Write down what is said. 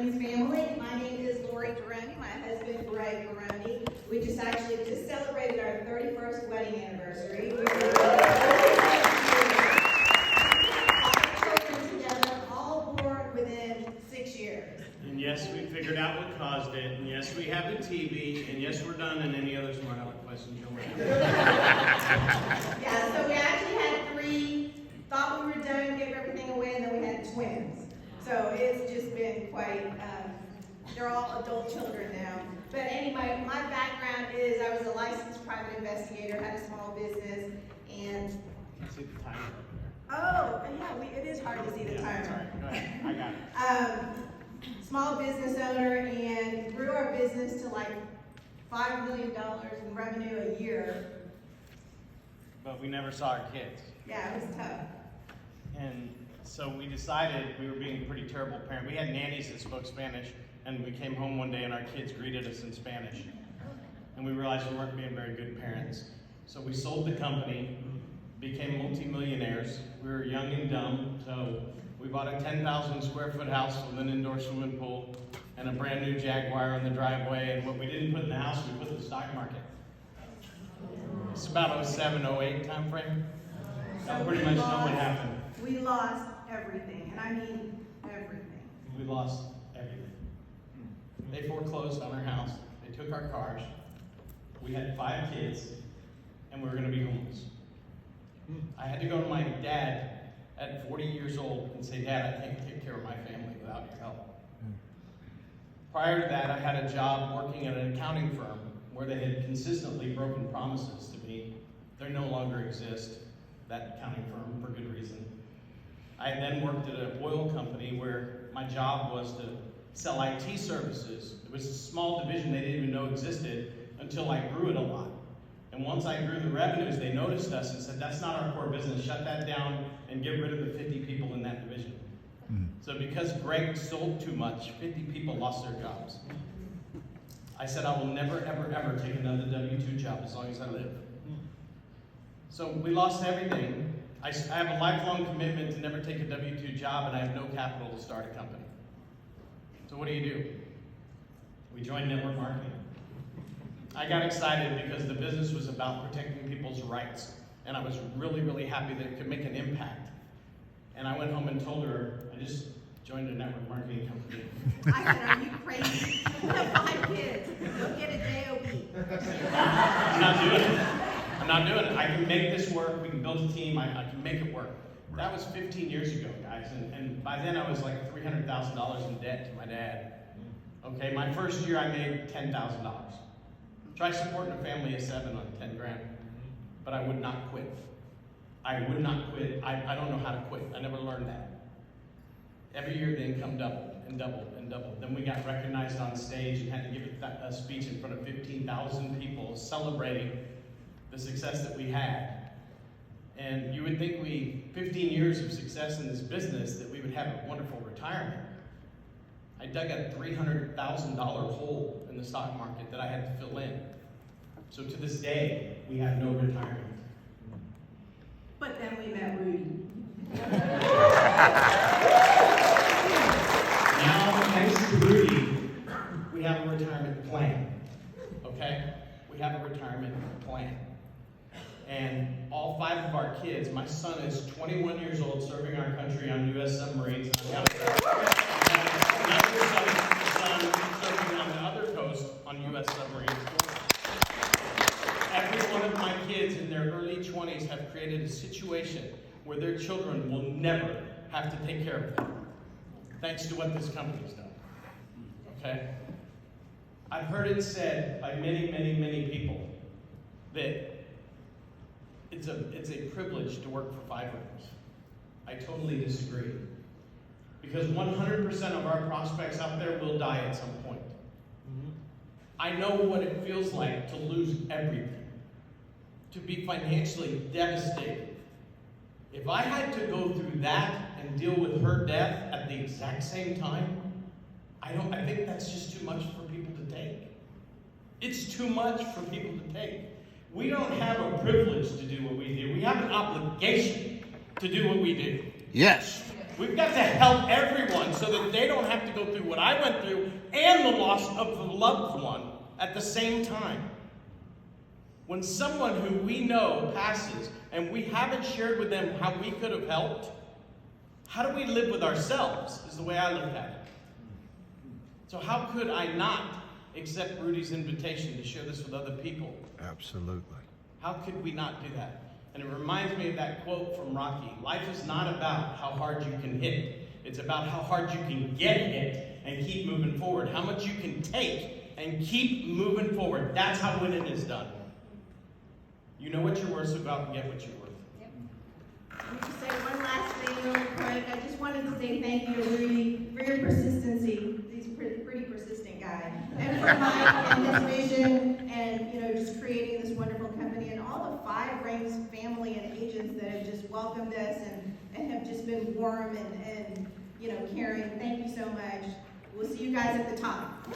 Friends family. My name is Lori Barone, my husband Greg Barone. We just celebrated our 31st wedding anniversary. We were children together, all born within 6 years. And yes, we figured out what caused it, and yes, we have the TV, and yes, we're done, and any other smart aleck questions you'll have. Yeah, so we actually had 3, thought we were done, gave everything away, and then we had twins. So it's just been quite, they're all adult children now. But anyway, my background is I was a licensed private investigator, had a small business, and... See the timer over there. Oh, yeah, it is hard to see the timer. Sorry, go ahead, I got it. Small business owner, and grew our business to like $5 million in revenue a year. But we never saw our kids. Yeah, it was tough. And so we decided we were being a pretty terrible parent. We had nannies that spoke Spanish, and we came home one day and our kids greeted us in Spanish. And we realized we weren't being very good parents. So we sold the company, became multimillionaires. We were young and dumb, so we bought a 10,000 square foot house with an indoor swimming pool and a brand new Jaguar in the driveway. And what we didn't put in the house, we put in the stock market. It's about 07, 08 time frame. I pretty much know what happened. We lost everything, and I mean everything. We lost everything. They foreclosed on our house. They took our cars. We had 5 kids, and we were going to be homeless. I had to go to my dad at 40 years old and say, Dad, I can't take care of my family without your help. Prior to that, I had a job working at an accounting firm where they had consistently broken promises to me. They no longer exist, that accounting firm, for good reason. I then worked at an oil company where my job was to sell IT services. It was a small division they didn't even know existed until I grew it a lot. And once I grew the revenues, they noticed us and said, that's not our core business, shut that down and get rid of the 50 people in that division. So because Greg sold too much, 50 people lost their jobs. I said, I will never, ever, ever take another W-2 job as long as I live. So we lost everything. I have a lifelong commitment to never take a W-2 job, and I have no capital to start a company. So what do? We joined network marketing. I got excited because the business was about protecting people's rights, and I was really, really happy that it could make an impact. And I went home and told her, I just joined a network marketing company. I said, are you crazy? You have 5 kids. Go get a JOB. I'm not doing it. I'm not doing it. I can make this work. We can build a team. I can make it work. That was 15 years ago, guys. And by then I was like $300,000 in debt to my dad. Okay, my first year I made $10,000. Try supporting a family of 7 on 10 grand. But I would not quit. I would not quit. I don't know how to quit. I never learned that. Every year the income doubled and doubled and doubled. Then we got recognized on stage and had to give a speech in front of 15,000 people celebrating the success that we had. And you would think 15 years of success in this business, that we would have a wonderful retirement. I dug a $300,000 hole in the stock market that I had to fill in. So to this day, we have no retirement. But then we met Rudy. Now, thanks to Rudy, we have a retirement plan. Okay? We have a retirement plan. And all 5 of our kids, my son is 21 years old, serving our country on U.S. submarines. Another son serving on the other coast on U.S. submarines. Every one of my kids in their early 20s have created a situation where their children will never have to take care of them, thanks to what this company's done. Okay? I've heard it said by many, many, many people that it's a privilege to work for 5 rings. I totally disagree. Because 100% of our prospects out there will die at some point. I know what it feels like to lose everything, to be financially devastated. If I had to go through that and deal with her death at the exact same time, I think that's just too much for people to take. It's too much for people to take. We don't have a privilege to do what we do. We have an obligation to do what we do. Yes. We've got to help everyone so that they don't have to go through what I went through and the loss of the loved one at the same time. When someone who we know passes and we haven't shared with them how we could have helped, how do we live with ourselves is the way I look at it. So how could I not accept Rudy's invitation to share this with other people? Absolutely. How could we not do that? And it reminds me of that quote from Rocky. Life is not about how hard you can hit. It's about how hard you can get hit and keep moving forward. How much you can take and keep moving forward. That's how winning is done. You know what you're worth, so go out and get what you're worth. Yep. Let me just say one last thing real quick. I just wanted to say thank you to Rudy for your persistency. He's a pretty persistent guy. And for Mike and his vision and, just creating this wonderful company and all the 5 Ranks family and agents that have just welcomed us and have just been warm and caring. Thank you so much. We'll see you guys at the top.